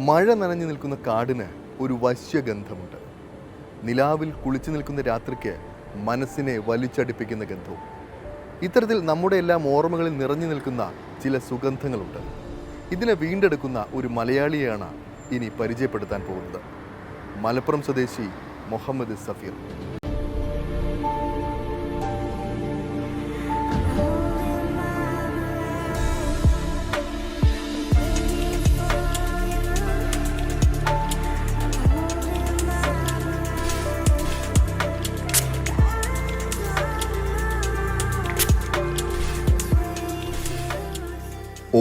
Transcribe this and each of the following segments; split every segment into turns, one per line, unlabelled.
മഴ നനഞ്ഞു നിൽക്കുന്ന കാടിന് ഒരു വശ്യഗന്ധമുണ്ട്. നിലാവിൽ കുളിച്ചു നിൽക്കുന്ന രാത്രിക്ക് മനസ്സിനെ വലിച്ചടിപ്പിക്കുന്ന ഗന്ധവും. ഇത്തരത്തിൽ നമ്മുടെ എല്ലാം ഓർമ്മകളിൽ നിറഞ്ഞു നിൽക്കുന്ന ചില സുഗന്ധങ്ങളുണ്ട്. ഇതിനെ വീണ്ടെടുക്കുന്ന ഒരു മലയാളിയെയാണ് ഇനി പരിചയപ്പെടുത്താൻ പോകുന്നത്. മലപ്പുറം സ്വദേശി മുഹമ്മദ് സഫീർ.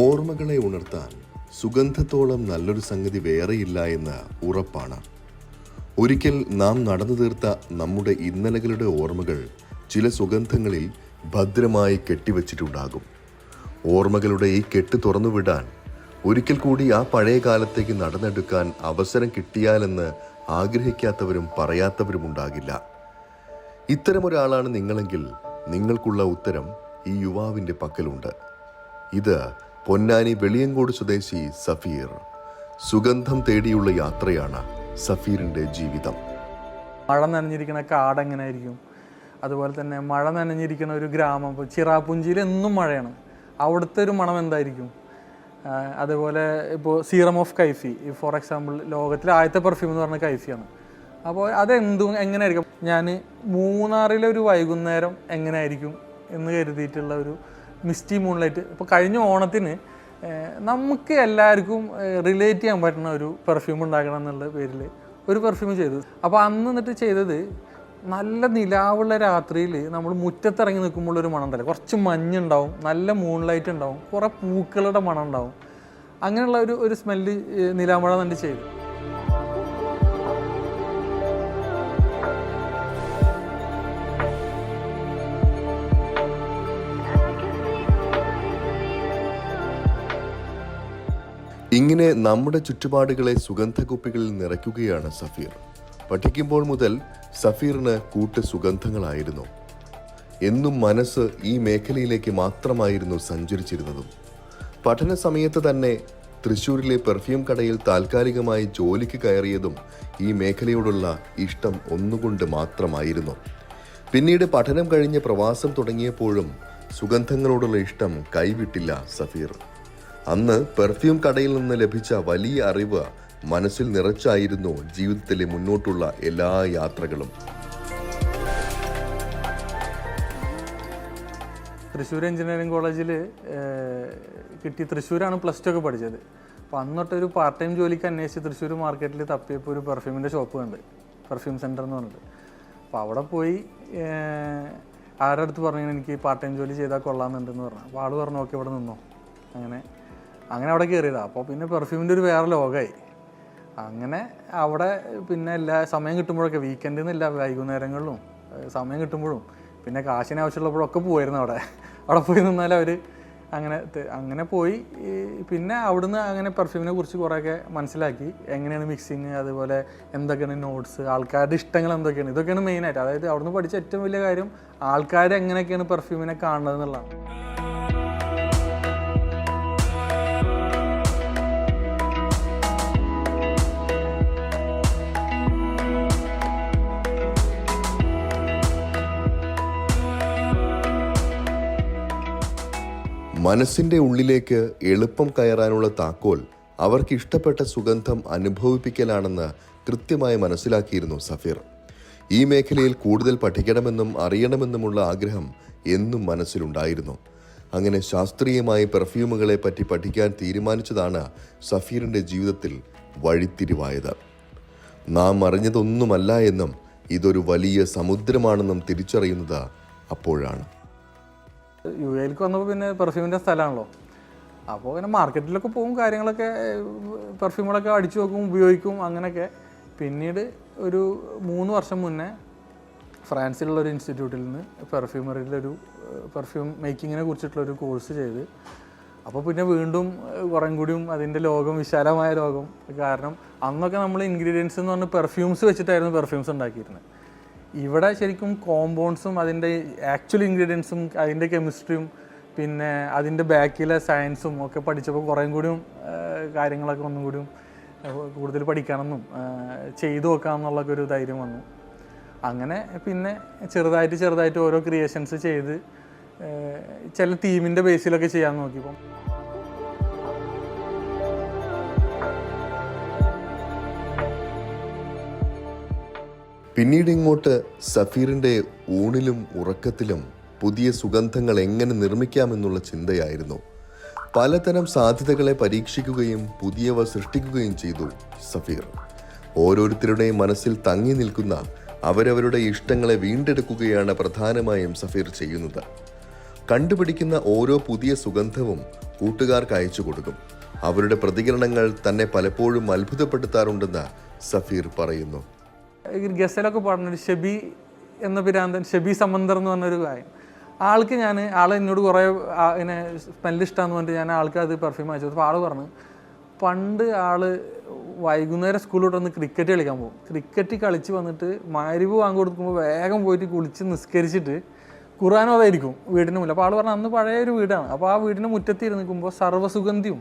ഓർമ്മകളെ ഉണർത്താൻ സുഗന്ധത്തോളം നല്ലൊരു സംഗതി വേറെയില്ല എന്ന് ഉറപ്പാണ്. ഒരിക്കൽ നാം നടന്നു തീർത്ത നമ്മുടെ ഇന്നലകളുടെ ഓർമ്മകൾ ചില സുഗന്ധങ്ങളിൽ ഭദ്രമായി കെട്ടിവച്ചിട്ടുണ്ടാകും. ഓർമ്മകളുടെ ഈ കെട്ട് തുറന്നുവിടാൻ ഒരിക്കൽ കൂടി ആ പഴയ കാലത്തേക്ക് നടന്നെടുക്കാൻ അവസരം കിട്ടിയാലെന്ന് ആഗ്രഹിക്കാത്തവരും പറയാത്തവരുമുണ്ടാകില്ല. ഇത്തരമൊരാളാണ് നിങ്ങളെങ്കിൽ നിങ്ങൾക്കുള്ള ഉത്തരം ഈ യുവാവിൻ്റെ പക്കലുണ്ട്. ഇത് പൊന്നാനി വെളിയങ്കോട് സ്വദേശി സഫീർ. സുഗന്ധം തേടിയുള്ള യാത്രയാണ് സഫീറിൻ്റെ ജീവിതം.
മഴ നനഞ്ഞിരിക്കുന്ന കാട് എങ്ങനെയായിരിക്കും, അതുപോലെ തന്നെ മഴ നനഞ്ഞിരിക്കുന്ന ഒരു ഗ്രാമം, ഇപ്പോൾ ചിറാപുഞ്ചിയിൽ എന്നും മഴയാണ്, അവിടുത്തെ ഒരു മണം എന്തായിരിക്കും. അതുപോലെ ഇപ്പോൾ സീറം ഓഫ് കൈഫി, ഫോർ എക്സാമ്പിൾ ലോകത്തിലെ ആദ്യത്തെ പെർഫ്യൂം എന്ന് പറഞ്ഞ കൈഫിയാണ്. അപ്പോൾ എങ്ങനെയായിരിക്കും, ഞാൻ മൂന്നാറിലെ ഒരു വൈകുന്നേരം എങ്ങനെയായിരിക്കും എന്ന് കരുതിയിട്ടുള്ള ഒരു മിസ്റ്റി മൂൺലൈറ്റ്. ഇപ്പോൾ കഴിഞ്ഞ ഓണത്തിന് നമുക്ക് എല്ലാവർക്കും റിലേറ്റ് ചെയ്യാൻ പറ്റുന്ന ഒരു പെർഫ്യൂം ഉണ്ടാക്കണം എന്നുള്ള പേരിൽ ഒരു പെർഫ്യൂം ചെയ്തു. അപ്പോൾ അന്ന് എന്നിട്ട് ചെയ്തത്, നല്ല നിലാവുള്ള രാത്രിയിൽ നമ്മൾ മുറ്റത്തിറങ്ങി നിൽക്കുമ്പോഴൊരു മണം ഉണ്ടല്ലോ, കുറച്ച് മഞ്ഞുണ്ടാവും, നല്ല മൂൺലൈറ്റ് ഉണ്ടാവും, കുറേ പൂക്കളുടെ മണം ഉണ്ടാവും. അങ്ങനെയുള്ള ഒരു സ്മെല്ല് നിലാമഴ തന്നെ ചെയ്തു.
ഇങ്ങനെ നമ്മുടെ ചുറ്റുപാടുകളെ സുഗന്ധക്കുപ്പികളിൽ നിറയ്ക്കുകയാണ് സഫീർ. പഠിക്കുമ്പോൾ മുതൽ സഫീറിന് കൂട്ട് സുഗന്ധങ്ങളായിരുന്നു. എന്നും മനസ്സ് ഈ മേഖലയിലേക്ക് മാത്രമായിരുന്നു സഞ്ചരിച്ചിരുന്നതും. പഠന സമയത്ത് തന്നെ തൃശ്ശൂരിലെ പെർഫ്യൂം കടയിൽ താൽക്കാലികമായി ജോലിക്ക് കയറിയതും ഈ മേഖലയോടുള്ള ഇഷ്ടം ഒന്നുകൊണ്ട് മാത്രമായിരുന്നു. പിന്നീട് പഠനം കഴിഞ്ഞ് പ്രവാസം തുടങ്ങിയപ്പോഴും സുഗന്ധങ്ങളോടുള്ള ഇഷ്ടം കൈവിട്ടില്ല സഫീർ. അന്ന് പെർഫ്യൂം കടയിൽ നിന്ന് ലഭിച്ച വലിയ അറിവ് മനസ്സിൽ നിറച്ചായിരുന്നു ജീവിതത്തിലെ മുന്നോട്ടുള്ള എല്ലാ യാത്രകളും.
തൃശ്ശൂർ എഞ്ചിനീയറിംഗ് കോളേജിൽ കിട്ടി. തൃശ്ശൂരാണ് പ്ലസ് ടു ഒക്കെ പഠിച്ചത്. അപ്പോൾ അന്നൊട്ടൊരു പാർട്ട് ടൈം ജോലിക്ക് അന്വേഷിച്ച് തൃശ്ശൂർ മാർക്കറ്റിൽ തപ്പിയപ്പോൾ ഒരു പെർഫ്യൂമിൻ്റെ ഷോപ്പ് കണ്ട്, പെർഫ്യൂം സെൻറ്റർ എന്ന് പറഞ്ഞിട്ട്. അപ്പോൾ അവിടെ പോയി ആരുടെ അടുത്ത് പറഞ്ഞു എനിക്ക് പാർട്ട് ടൈം ജോലി ചെയ്താൽ കൊള്ളാമെന്നുണ്ടെന്ന് പറഞ്ഞു. അപ്പോൾ ആൾ പറഞ്ഞു ഓക്കെ ഇവിടെ നിന്നോ. അങ്ങനെ അവിടെ കയറിയതാണ്. അപ്പോൾ പിന്നെ പെർഫ്യൂമിൻ്റെ ഒരു വേറെ ലോകമായി. അങ്ങനെ അവിടെ പിന്നെ എല്ലാ സമയം കിട്ടുമ്പോഴൊക്കെ, വീക്കെൻഡിൽ നിന്നില്ല, വൈകുന്നേരങ്ങളിലും സമയം കിട്ടുമ്പോഴും പിന്നെ കാശിന് ആവശ്യമുള്ളപ്പോഴൊക്കെ പോയിരുന്നു. അവിടെ പോയി നിന്നാൽ അവർ അങ്ങനെ പോയി. പിന്നെ അവിടുന്ന് അങ്ങനെ പെർഫ്യൂമിനെ കുറിച്ച് കുറേയൊക്കെ മനസ്സിലാക്കി, എങ്ങനെയാണ് മിക്സിങ്, അതുപോലെ എന്തൊക്കെയാണ് നോട്ട്സ്, ആൾക്കാരുടെ ഇഷ്ടങ്ങൾ എന്തൊക്കെയാണ്, ഇതൊക്കെയാണ് മെയിനായിട്ട്. അതായത് അവിടുന്ന് പഠിച്ച ഏറ്റവും വലിയ കാര്യം ആൾക്കാർ എങ്ങനെയൊക്കെയാണ് പെർഫ്യൂമിനെ കാണുന്നത് എന്നുള്ളതാണ്.
മനസ്സിൻ്റെ ഉള്ളിലേക്ക് എളുപ്പം കയറാനുള്ള താക്കോൽ അവർക്ക് ഇഷ്ടപ്പെട്ട സുഗന്ധം അനുഭവിപ്പിക്കലാണെന്ന് കൃത്യമായി മനസ്സിലാക്കിയിരുന്നു സഫീർ. ഈ മേഖലയിൽ കൂടുതൽ പഠിക്കണമെന്നും അറിയണമെന്നുമുള്ള ആഗ്രഹം എന്നും മനസ്സിലുണ്ടായിരുന്നു. അങ്ങനെ ശാസ്ത്രീയമായി പെർഫ്യൂമുകളെ പറ്റി പഠിക്കാൻ തീരുമാനിച്ചതാണ് സഫീറിൻ്റെ ജീവിതത്തിൽ വഴിത്തിരിവായത്. നാം അറിഞ്ഞതൊന്നുമല്ല എന്നും ഇതൊരു വലിയ സമുദ്രമാണെന്നും തിരിച്ചറിയുന്നത് അപ്പോഴാണ്.
യുഎയിലേക്ക് വന്നപ്പോൾ പിന്നെ പെർഫ്യൂമിൻ്റെ സ്ഥലമാണല്ലോ. അപ്പോൾ പിന്നെ മാർക്കറ്റിലൊക്കെ പോകും, കാര്യങ്ങളൊക്കെ പെർഫ്യൂമുകളൊക്കെ അടിച്ചു നോക്കും, ഉപയോഗിക്കും, അങ്ങനെയൊക്കെ. പിന്നീട് ഒരു 3 വർഷം മുന്നേ ഫ്രാൻസിലുള്ളൊരു ഇൻസ്റ്റിറ്റ്യൂട്ടിൽ നിന്ന് പെർഫ്യൂമറിയിലൊരു പെർഫ്യൂം മേക്കിങ്ങിനെ കുറിച്ചിട്ടുള്ളൊരു കോഴ്സ് ചെയ്ത്, അപ്പോൾ പിന്നെ വീണ്ടും കുറേ കൂടിയും അതിൻ്റെ ലോകം, വിശാലമായ ലോകം. കാരണം അന്നൊക്കെ നമ്മൾ ഇൻഗ്രീഡിയൻസ് എന്ന് പറഞ്ഞാൽ പെർഫ്യൂംസ് വെച്ചിട്ടായിരുന്നു പെർഫ്യൂംസ് ഉണ്ടാക്കിയിരുന്നത്. ഇവിടെ ശരിക്കും കോമ്പൗണ്ട്സും അതിൻ്റെ ആക്ച്വൽ ഇൻഗ്രീഡിയൻസും അതിൻ്റെ കെമിസ്ട്രിയും പിന്നെ അതിൻ്റെ ബാക്കിലെ സയൻസും ഒക്കെ പഠിച്ചപ്പോൾ കുറേ കൂടിയും കാര്യങ്ങളൊക്കെ ഒന്നും കൂടിയും കൂടുതൽ പഠിക്കണമെന്നും ചെയ്തു നോക്കാമെന്നുള്ളൊക്കെ ഒരു ധൈര്യം വന്നു. അങ്ങനെ പിന്നെ ചെറുതായിട്ട് ഓരോ ക്രിയേഷൻസ് ചെയ്ത് ചില തീമിൻ്റെ ബേസിലൊക്കെ ചെയ്യാൻ നോക്കിയപ്പം
പിന്നീട് ഇങ്ങോട്ട് സഫീറിൻ്റെ ഊണിലും ഉറക്കത്തിലും പുതിയ സുഗന്ധങ്ങൾ എങ്ങനെ നിർമ്മിക്കാമെന്നുള്ള ചിന്തയായിരുന്നു. പലതരം സാധ്യതകളെ പരീക്ഷിക്കുകയും പുതിയവ സൃഷ്ടിക്കുകയും ചെയ്തു സഫീർ. ഓരോരുത്തരുടെയും മനസ്സിൽ തങ്ങി നിൽക്കുന്ന അവരവരുടെ ഇഷ്ടങ്ങളെ വീണ്ടെടുക്കുകയാണ് പ്രധാനമായും സഫീർ ചെയ്യുന്നത്. കണ്ടുപിടിക്കുന്ന ഓരോ പുതിയ സുഗന്ധവും കൂട്ടുകാർക്ക് അയച്ചു കൊടുക്കും. അവരുടെ പ്രതികരണങ്ങൾ തന്നെ പലപ്പോഴും അത്ഭുതപ്പെടുത്താറുണ്ടെന്ന് സഫീർ പറയുന്നു.
ഗസലൊക്കെ പാടുന്നൊരു ഷെബി എന്ന പിരാന്തൻ, ഷെബി സമന്തർ എന്ന് പറഞ്ഞൊരു ഗായൻ, ആൾ എന്നോട് കുറേ ഇങ്ങനെ സ്മെല്ല് ഇഷ്ടമാണെന്ന് പറഞ്ഞിട്ട് ഞാൻ ആൾക്ക് അത് പെർഫ്യൂം അയച്ചു. അപ്പോൾ ആൾ പറഞ്ഞു പണ്ട് വൈകുന്നേരം സ്കൂളിലോട്ട് വന്ന് ക്രിക്കറ്റ് കളിക്കാൻ പോകും. ക്രിക്കറ്റ് കളിച്ച് വന്നിട്ട് മഗ്‌രിബ് വാങ്ങി കൊടുക്കുമ്പോൾ വേഗം പോയിട്ട് കുളിച്ച് നിസ്കരിച്ചിട്ട് ഖുർആനും അതായിരിക്കും വീടിന് മുന്നിൽ. അപ്പോൾ ആൾ പറഞ്ഞു അന്ന് പഴയൊരു വീടാണ്. അപ്പോൾ ആ വീടിൻ്റെ മുറ്റത്ത് നിൽക്കുമ്പോൾ സർവ്വസുഗന്ധിയും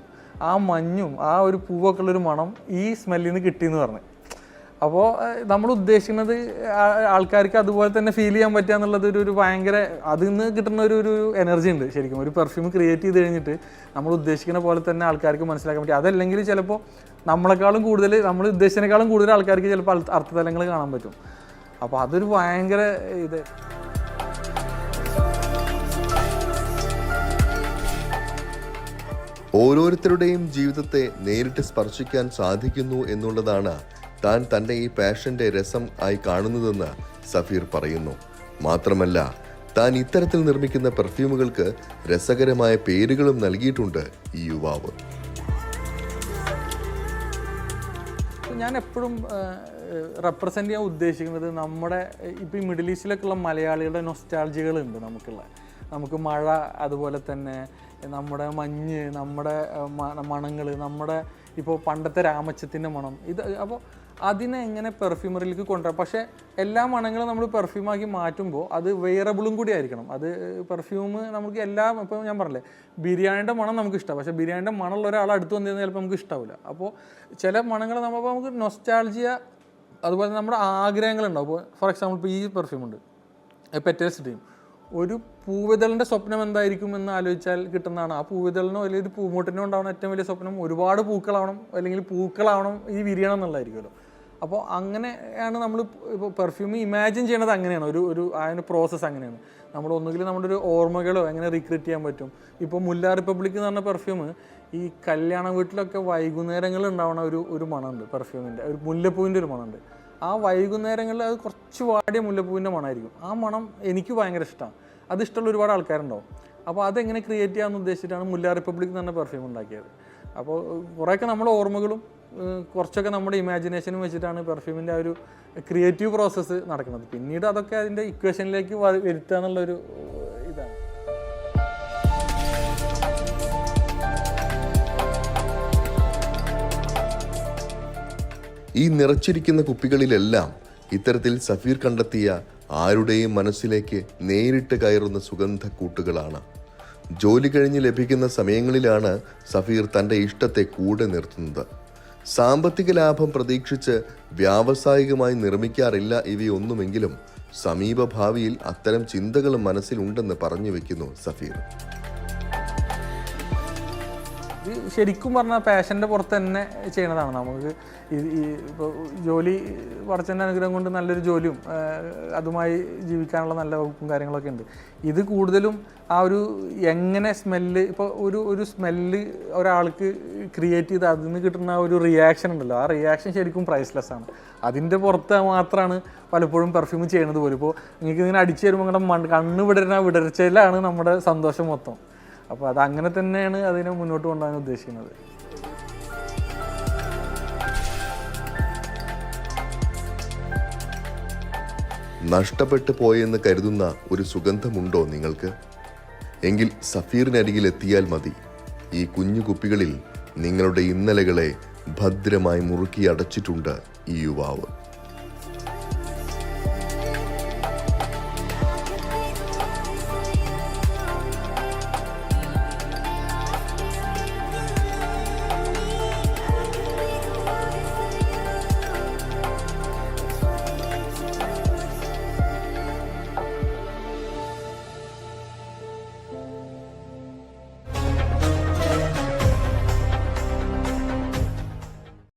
ആ മഞ്ഞും ആ ഒരു പൂവൊക്കെ ഉള്ളൊരു മണം ഈ സ്മെല്ലിൽ നിന്ന് കിട്ടിയെന്ന് പറഞ്ഞു. അപ്പോൾ നമ്മൾ ഉദ്ദേശിക്കുന്നത് ആൾക്കാർക്ക് അതുപോലെ തന്നെ ഫീൽ ചെയ്യാൻ പറ്റുക എന്നുള്ളത് ഒരു ഭയങ്കര അതിൽ നിന്ന് കിട്ടുന്ന ഒരു എനർജി ഉണ്ട്. ശരിക്കും ഒരു പെർഫ്യൂം ക്രിയേറ്റ് ചെയ്ത് കഴിഞ്ഞിട്ട് നമ്മൾ ഉദ്ദേശിക്കുന്ന പോലെ തന്നെ ആൾക്കാർക്ക് മനസ്സിലാക്കാൻ പറ്റും. അതല്ലെങ്കിൽ ചിലപ്പോൾ നമ്മളെക്കാളും കൂടുതൽ, നമ്മൾ ഉദ്ദേശിച്ചതിനേക്കാളും കൂടുതൽ ആൾക്കാർക്ക് ചിലപ്പോൾ അർത്ഥതലങ്ങൾ കാണാൻ പറ്റും. അപ്പോൾ അതൊരു ഭയങ്കര ഇത്.
ഓരോരുത്തരുടെയും ജീവിതത്തെ നേരിട്ട് സ്പർശിക്കാൻ സാധിക്കുന്നു എന്നുള്ളതാണ് താൻ തൻ്റെ ഈ പാഷന്റെ രസം ആയി കാണുന്നതെന്ന് സഫീർ പറയുന്നു. മാത്രമല്ല, താൻ ഇത്തരത്തിൽ നിർമ്മിക്കുന്ന പെർഫ്യൂമുകൾക്ക് രസകരമായ പേരുകളും നൽകിയിട്ടുണ്ട് ഈ യുവാവ്.
ഞാൻ എപ്പോഴും റെപ്രസെൻ്റ് ചെയ്യാൻ ഉദ്ദേശിക്കുന്നത് നമ്മുടെ ഇപ്പോൾ ഈ മിഡിൽ ഈസ്റ്റിലൊക്കെയുള്ള മലയാളികളുടെ നൊസ്റ്റാൾജികളുണ്ട് നമുക്ക് മഴ, അതുപോലെ തന്നെ നമ്മുടെ മഞ്ഞ്, നമ്മുടെ മണങ്ങൾ, നമ്മുടെ ഇപ്പോൾ പണ്ടത്തെ രാമച്ചത്തിൻ്റെ മണം, ഇത് അപ്പോൾ അതിനെ എങ്ങനെ പെർഫ്യൂമറിലേക്ക് കൊണ്ടുവരാം. പക്ഷേ എല്ലാ മണങ്ങളും നമ്മൾ പെർഫ്യൂമാക്കി മാറ്റുമ്പോൾ അത് വെയറബിളും കൂടി ആയിരിക്കണം. അത് പെർഫ്യൂം നമുക്ക് എല്ലാം, ഇപ്പോൾ ഞാൻ പറഞ്ഞില്ലേ ബിരിയാണിയുടെ മണം നമുക്ക് ഇഷ്ടമാണ്, പക്ഷേ ബിരിയാണിയുടെ മണമുള്ള ഒരാൾ അടുത്ത് വന്നിരുന്നാൽ ചിലപ്പോൾ നമുക്ക് ഇഷ്ടാവില്ല. അപ്പോൾ ചില മണങ്ങൾ നമുക്ക് നൊസ്റ്റാൾജിയ, അതുപോലെ നമ്മുടെ ആഗ്രഹങ്ങളുണ്ടാവും. ഇപ്പോൾ ഫോർ എക്സാമ്പിൾ ഇപ്പോൾ ഈ പെർഫ്യൂം ഉണ്ട്, പെറ്റൽസ് ഡ്രീം. ഒരു പൂവിതളിൻ്റെ സ്വപ്നം എന്തായിരിക്കും എന്ന് ആലോചിച്ചാൽ കിട്ടുന്നതാണ്. ആ പൂവിതളിനോ അല്ലെങ്കിൽ ഒരു പൂമൂട്ടിനോ ഉണ്ടാവുന്ന ഏറ്റവും വലിയ സ്വപ്നം ഒരുപാട് പൂക്കളാവണം, അല്ലെങ്കിൽ പൂക്കളാവണം, ഈ വിരിയണം എന്നുള്ളതായിരിക്കുമല്ലോ. അപ്പോൾ അങ്ങനെയാണ് നമ്മൾ ഇപ്പോൾ പെർഫ്യൂം ഇമാജിൻ ചെയ്യണത്. അങ്ങനെയാണ് ഒരു അതിന് പ്രോസസ്സ് അങ്ങനെയാണ്. നമ്മൾ ഒന്നുകിൽ നമ്മുടെ ഒരു ഓർമ്മകളോ എങ്ങനെ റീക്രിയേറ്റ് ചെയ്യാൻ പറ്റും. ഇപ്പോൾ മുല്ല റിപ്പബ്ലിക് എന്ന് പറഞ്ഞ പെർഫ്യൂം ഈ കല്യാണ വീട്ടിലൊക്കെ വൈകുന്നേരങ്ങളിൽ ഉണ്ടാവുന്ന ഒരു മണമുണ്ട് പെർഫ്യൂമിൻ്റെ, ഒരു മുല്ലപ്പൂവിൻ്റെ ഒരു മണമുണ്ട്. ആ വൈകുന്നേരങ്ങളിൽ അത് കുറച്ച് വാടിയ മുല്ലപ്പൂവിൻ്റെ മണമായിരിക്കും. ആ മണം എനിക്ക് ഭയങ്കര ഇഷ്ടമാണ്. അത് ഇഷ്ടമുള്ള ഒരുപാട് ആൾക്കാരുണ്ടാവും. അപ്പോൾ അതെങ്ങനെ ക്രിയേറ്റ് ചെയ്യാമെന്ന് ഉദ്ദേശിച്ചിട്ടാണ് മുല്ല റിപ്പബ്ലിക് എന്ന് പറഞ്ഞ പെർഫ്യൂം ഉണ്ടാക്കിയത്. അപ്പോൾ കുറേയൊക്കെ നമ്മുടെ ഓർമ്മകളും കുറച്ചൊക്കെ നമ്മുടെ ഇമാജിനേഷനും വെച്ചിട്ടാണ് പെർഫ്യൂമിൻ്റെ ആ ഒരു ക്രിയേറ്റീവ് പ്രോസസ്സ് നടക്കുന്നത്. പിന്നീട് അതൊക്കെ അതിൻ്റെ ഇക്വേഷനിലേക്ക് വരുത്തുക എന്നുള്ളൊരു ഇതാണ്.
ഈ നിറച്ചിരിക്കുന്ന കുപ്പികളിലെല്ലാം ഇത്തരത്തിൽ സഫീർ കണ്ടെത്തിയ ആരുടെയും മനസ്സിലേക്ക് നേരിട്ട് കയറുന്ന സുഗന്ധക്കൂട്ടുകളാണ്. ജോലി കഴിഞ്ഞ് ലഭിക്കുന്ന സമയങ്ങളിലാണ് സഫീർ തൻ്റെ ഇഷ്ടത്തെ കൂടെ നിർത്തുന്നത്. സാമ്പത്തിക ലാഭം പ്രതീക്ഷിച്ച് വ്യാവസായികമായി നിർമ്മിക്കാറില്ല ഇവയൊന്നുമെങ്കിലും സമീപഭാവിയിൽ അത്തരം ചിന്തകളും മനസ്സിലുണ്ടെന്ന് പറഞ്ഞു വെക്കുന്നു സഫീർ.
ശരിക്കും പറഞ്ഞാൽ പാഷൻ്റെ പുറത്ത് തന്നെ ചെയ്യണതാണ്. നമുക്ക് ഈ ഇപ്പോൾ ജോലി പടച്ചൻ്റെ അനുഗ്രഹം കൊണ്ട് നല്ലൊരു ജോലിയും അതുമായി ജീവിക്കാനുള്ള നല്ല വകുപ്പും കാര്യങ്ങളൊക്കെ ഉണ്ട്. ഇത് കൂടുതലും ആ ഒരു എങ്ങനെ സ്മെല്ല്, ഇപ്പോൾ ഒരു സ്മെല്ല് ഒരാൾക്ക് ക്രിയേറ്റ് ചെയ്ത് അതിൽ നിന്ന് കിട്ടുന്ന ആ ഒരു റിയാക്ഷൻ ഉണ്ടല്ലോ, ആ റിയാക്ഷൻ ശരിക്കും പ്രൈസ്ലെസ് ആണ്. അതിൻ്റെ പുറത്ത് മാത്രമാണ് പലപ്പോഴും പെർഫ്യൂം ചെയ്യണത് പോലും. ഇപ്പോൾ നിങ്ങൾക്ക് ഇങ്ങനെ അടിച്ചു തരുമ്പോൾ നിങ്ങളുടെ കണ്ണ് വിടർച്ചയിലാണ് നമ്മുടെ സന്തോഷം മൊത്തം. അപ്പോൾ അതങ്ങനെ തന്നെയാണ് അതിനെ മുന്നോട്ട് കൊണ്ടുപോകാൻ ഉദ്ദേശിക്കുന്നത്.
നഷ്ടപ്പെട്ടു പോയെന്ന് കരുതുന്ന ഒരു സുഗന്ധമുണ്ടോ നിങ്ങൾക്ക്? എങ്കിൽ സഫീറിനരികിൽ എത്തിയാൽ മതി. ഈ കുഞ്ഞു കുപ്പികളിൽ നിങ്ങളുടെ ഇന്നലകളെ ഭദ്രമായി മുറുക്കി അടച്ചിട്ടുണ്ട് ഈ യുവാവ്.